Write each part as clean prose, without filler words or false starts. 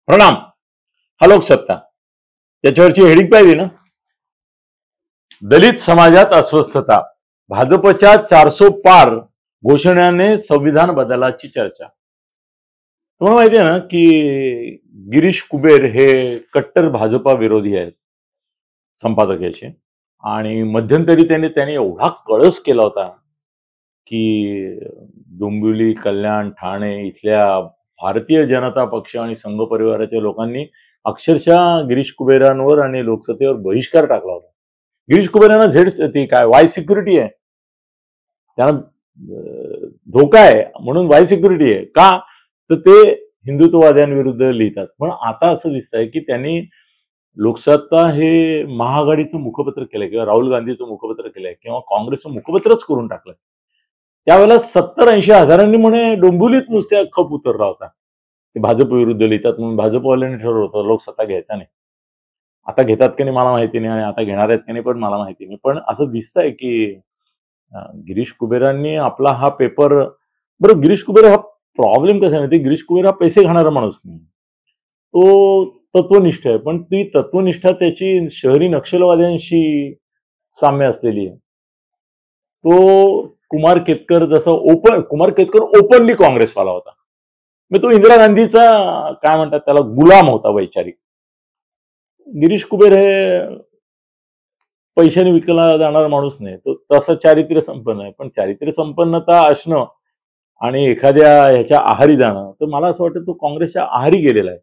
प्रणाम. हा लोकसत्ता त्याच्यावरची हेडिंग पाहिली ना, दलित समाजात अस्वस्थता, भाजपच्या 400 पार घोषणाने संविधान बदलाची चर्चा. तुम्हाला माहिती आहे ना की गिरीश कुबेर हे कट्टर भाजपा विरोधी आहेत संपादक याचे, आणि मध्यंतरी त्यांनी एवढा कळस केला होता की डोंबिवली, कल्याण, ठाणे इथल्या भारतीय जनता पक्ष आणि संघ परिवाराच्या लोकांनी अक्षरशः गिरीश कुबेरांवर आणि लोकसत्तेवर बहिष्कार टाकला होता. गिरीश कुबेरांना ती काय वाय सिक्युरिटी आहे, त्यांना धोका आहे म्हणून वाय सिक्युरिटी आहे का, तर ते हिंदुत्ववाद्यांविरुद्ध लिहितात. पण आता असं दिसतंय की त्यांनी लोकसत्ता हे महाआघाडीचं मुखपत्र केलंय किंवा राहुल गांधीचं मुखपत्र केलंय किंवा काँग्रेसचं मुखपत्रच करून टाकलंय. त्यावेळेला 70-80 हजारांनी म्हणे डोंबिवलीत नुसत्या खप उतरला होता. ते भाजप विरुद्ध लिहितात म्हणून भाजपवाल्यांनी ठरवलं होतं लोकसत्ता घ्यायचा नाही. आता घेतात की नाही मला माहिती नाही आणि आता घेणार आहेत की नाही पण मला माहिती नाही. पण असं दिसतंय की गिरीश कुबेरांनी आपला हा पेपर, बरं गिरीश कुबेर हा प्रॉब्लेम कसा आहे, गिरीश कुबेर हा पैसे खाणारा माणूस नाही, तो तत्वनिष्ठ आहे. पण ती तत्वनिष्ठा त्याची शहरी नक्षलवाद्यांशी साम्य असलेली आहे. तो कुमार केतकर कुमार केतकर ओपनली काँग्रेसवाला होता, मग तो इंदिरा गांधीचा काय म्हणतात त्याला गुलाम होता वैचारिक. गिरीश कुबेर हे पैशाने विकला जाणारा माणूस नाही, तो तसा चारित्र्य संपन्न आहे. पण चारित्र्य संपन्नता असणं आणि एखाद्या ह्याच्या आहारी जाणं, तर मला असं वाटतं तो काँग्रेसच्या आहारी गेलेला आहे.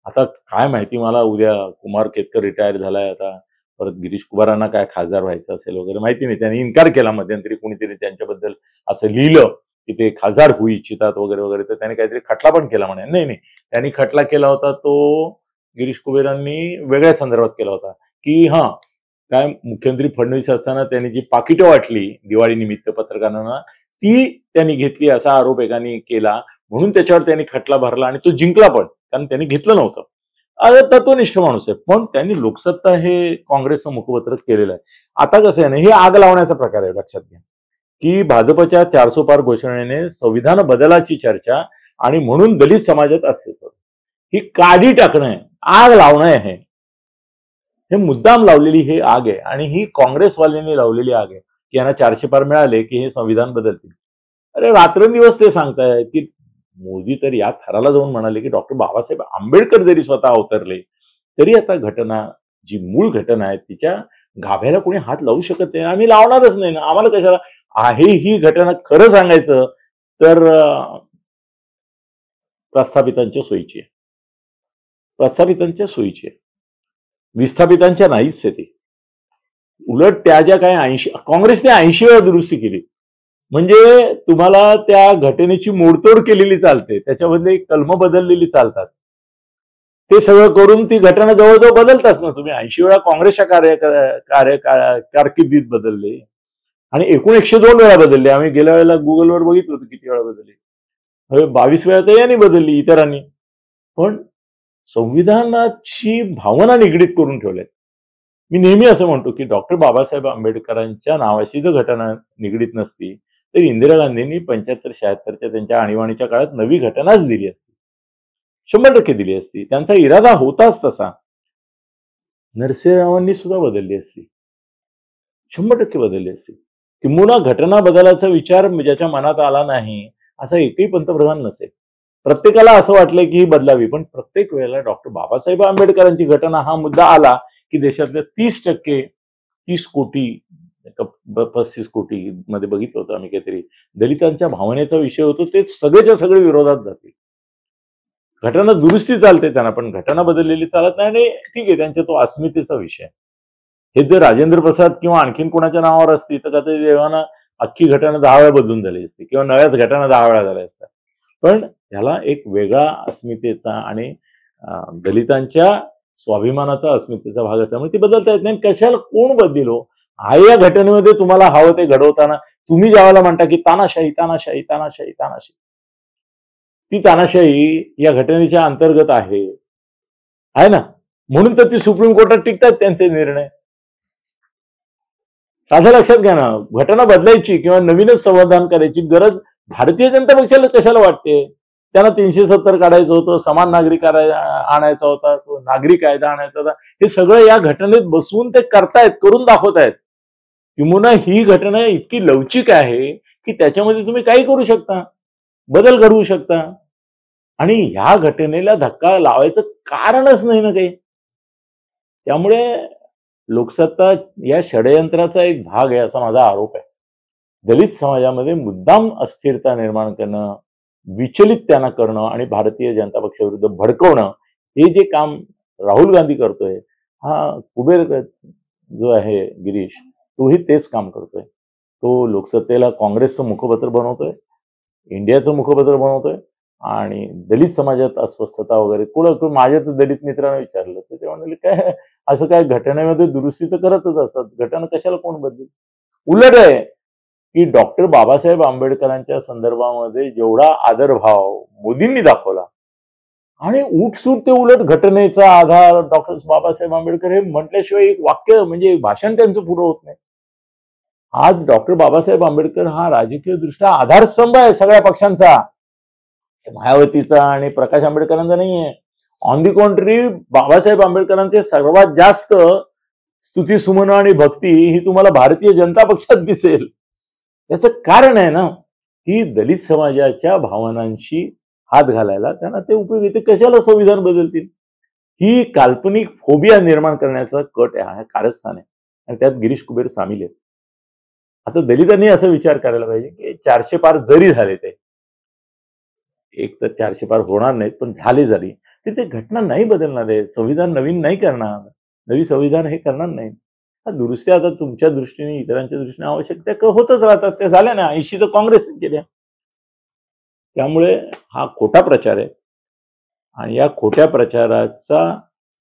आता काय माहिती मला, उद्या कुमार केतकर रिटायर झालाय, आता परत गिरीश कुबेरांना काय खासदार व्हायचं असेल वगैरे माहिती नाही. त्यांनी इन्कार केला मध्यंतरी, कोणीतरी त्यांच्याबद्दल असं लिहिलं की ते खासदार होऊ इच्छितात वगैरे वगैरे, तर त्यांनी काहीतरी खटला पण केला म्हणे. नाही, त्यांनी खटला केला होता तो गिरीश कुबेरांनी वेगळ्या संदर्भात केला होता की काय मुख्यमंत्री फडणवीस असताना त्यांनी जी पाकिटं वाटली दिवाळी निमित्त पत्रकारांना, ती त्यांनी घेतली असा आरोप एकाने केला, म्हणून त्याच्यावर त्यांनी खटला भरला आणि तो जिंकला पण, कारण त्यांनी घेतलं नव्हतं. तत्वनिष्ठ माणूस आहे. पण त्यांनी लोकसत्ता हे काँग्रेसचं मुखपत्र केलेलं आहे. आता कसं आहे ना, हे आग लावण्याचा प्रकार आहे. लक्षात घ्या की भाजपच्या 400 पार घोषणेने संविधान बदलाची चर्चा आणि म्हणून दलित समाजात अस्तित्व, ही काडी टाकणं आहे, आग लावणं आहे. हे मुद्दाम लावलेली हे आग आहे आणि ही काँग्रेसवाल्यांनी लावलेली आग आहे की यांना 400 पार मिळाले की हे संविधान बदलतील. अरे रात्रंदिवस ते सांगतायत की मोदी तर या थराला जाऊन म्हणाले की डॉक्टर बाबासाहेब आंबेडकर जरी स्वतः अवतरले तरी आता घटना, जी मूळ घटना आहे तिच्या गाभ्याला कोणी हात लावू शकत नाही, आम्ही लावणारच नाही ना, आम्हाला कशाला आहे ही घटना. खरं सांगायचं तर प्रस्थापितांच्या सोयीची आहे, प्रस्थापितांच्या सोयीची आहे, विस्थापितांच्या नाहीच आहे ती. उलट त्या ज्या काही काँग्रेसने 80 वेळा दुरुस्ती केली, म्हणजे तुम्हाला त्या घटनेची मोडतोड केलेली चालते, त्याच्यामध्ये कलम बदललेली चालतात, ते सगळं करून ती घटना जवळजवळ बदलताच ना तुम्ही. 80 वेळा काँग्रेसच्या कारकिर्दीत बदलले आणि एकूण 102 वेळा बदलले. आम्ही गेल्या वेळेला गुगलवर बघितलं होतं किती वेळा बदलले. 22 वेळा तर यांनी बदलली इतरांनी. पण संविधानाची भावना निगडीत करून ठेवल्या. मी नेहमी असं म्हणतो की डॉक्टर बाबासाहेब आंबेडकरांच्या नावाशी जर घटना निगडीत नसती तर इंदिरा गांधींनी 75-76च्या त्यांच्या आणीबाणीच्या काळात नवी घटनाच दिली असती, 100% दिली असती. त्यांचा इरादा होताच तसा. नरसिंहरावांनी सुद्धा बदलली असती, 100% बदलली असती. किंबहुना घटना बदलाचा विचार ज्याच्या मनात आला नाही असा एकही पंतप्रधान नसेल. प्रत्येकाला असं वाटलंय की ही बदलावी, पण प्रत्येक वेळेला डॉक्टर बाबासाहेब आंबेडकरांची घटना हा मुद्दा आला की देशातल्या 30%, 30 कोटी 35 कोटी मध्ये बघितलं होतं आम्ही काहीतरी, दलितांच्या भावनेचा विषय होतो, ते सगळेच्या सगळे विरोधात जातील. घटना दुरुस्ती चालते त्यांना, पण घटना बदललेली चालत नाही. आणि ठीक आहे, त्यांच्या तो अस्मितेचा विषय. हे जर राजेंद्र प्रसाद किंवा आणखीन कोणाच्या नावावर असती तर कधी देवाना अख्खी घटना 10 वेळा बदलून झाली असती किंवा नव्याच घटना 10 वेळा झाल्या असतात. पण ह्याला एक वेगळा अस्मितेचा आणि दलितांच्या स्वाभिमानाचा अस्मितेचा भाग असल्यामुळे ती बदलता येत नाही. कशाला कोण बदलो आहे या घटनेमध्ये, तुम्हाला हवं ते घडवताना तुम्ही ज्यावेळेला म्हणता की तानाशाही तानाशाही तानाशाही तानाशाही, ती तानाशाही या घटनेच्या अंतर्गत आहे ना, म्हणून तर ती सुप्रीम कोर्टात टिकतात त्यांचे निर्णय. साधं लक्षात घ्या ना, घटना बदलायची किंवा नवीनच संविधान करायची गरज भारतीय जनता पक्षाला कशाला वाटते. त्यांना 370 काढायचं होतं, समान नागरिक आणायचा होता, तो नागरिक कायदा आणायचा होता. हे सगळं या घटनेत बसवून ते करतायत, करून दाखवतायत. किंवा ही घटना इतकी लवचिक आहे की त्याच्यामध्ये तुम्ही काही करू शकता, बदल घडवू शकता. आणि ह्या घटनेला धक्का लावायचं कारणच नाही ना काही. त्यामुळे लोकसत्ता या षडयंत्राचा एक भाग आहे असा माझा आरोप आहे. दलित समाजामध्ये मुद्दाम अस्थिरता निर्माण करणं, विचलित त्यांना करणं आणि भारतीय जनता पक्षाविरुद्ध भडकवणं, हे जे काम राहुल गांधी करतोय, हा कुबेर जो आहे गिरीश, तोही तेच काम करतोय. तो लोकसत्तेला काँग्रेसचं मुखपत्र बनवतोय, इंडियाचं मुखपत्र बनवतोय आणि दलित समाजात अस्वस्थता वगैरे कुठं माझ्या तर दलित मित्रांना विचारलं तर ते म्हणाले काय असं काय घटनेमध्ये दुरुस्ती तर करतच असतात, घटना कशाला कोण बदलेल. उलट आहे की डॉक्टर बाबासाहेब आंबेडकरांच्या संदर्भामध्ये जेवढा आदरभाव मोदींनी दाखवला आणि उठसूट ते उलट घटनेचा आधार डॉक्टर बाबासाहेब आंबेडकर हे म्हटल्याशिवाय एक वाक्य म्हणजे भाषण त्यांचं पुरं होत नाही. आज डॉक्टर बाबासाहेब आंबेडकर हा राजकीय दृष्ट्या आधारस्तंभ आहे सगळ्या पक्षांचा, मायावतीचा आणि प्रकाश आंबेडकरांचा नाहीये. ऑन दी कॉन्ट्री बाबासाहेब आंबेडकरांचे सर्वात जास्त स्तुती सुमन आणि भक्ती ही तुम्हाला भारतीय जनता पक्षात दिसेल. याचं कारण आहे ना की दलित समाजाच्या भावनांशी हात घालायला त्यांना ते उपयोग येते. कशाला संविधान बदलतील, ही काल्पनिक फोबिया निर्माण करण्याचा कट आहे, कारस्थान आहे आणि त्यात गिरीश कुबेर सामील आहेत. आता दलितांनी असा विचार करायला पाहिजे की 400 पार जरी झाले, ते एक तर 400 पार होणार नाहीत पण झाले जरी, ते घटना नाही बदलणार आहे. संविधान नवीन नाही करणार, नवी संविधान हे करणार नाही. दुरुस्त्या आता तुमच्या दृष्टीने इतरांच्या दृष्टीने आवश्यक त्या होतच राहतात, त्या झाल्या ना. 80 तर काँग्रेसने केल्या. त्यामुळे हा खोटा प्रचार आहे आणि या खोट्या प्रचाराचा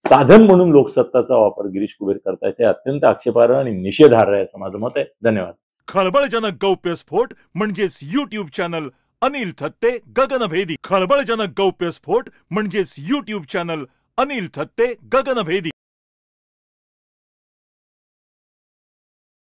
साधन म्हणून लोकसत्ताचा वापर गिरीश कुबेर करतायत, हे अत्यंत आक्षेपार्ह आणि निषेधार्ह आहे असं माझं मत आहे. धन्यवाद. खळबळजनक गौप्यस्फोट म्हणजेच YouTube चॅनल अनिल थत्ते गगनभेदी. खळबळजनक गौप्यस्फोट म्हणजेच YouTube चॅनल अनिल थत्ते गगनभेदी.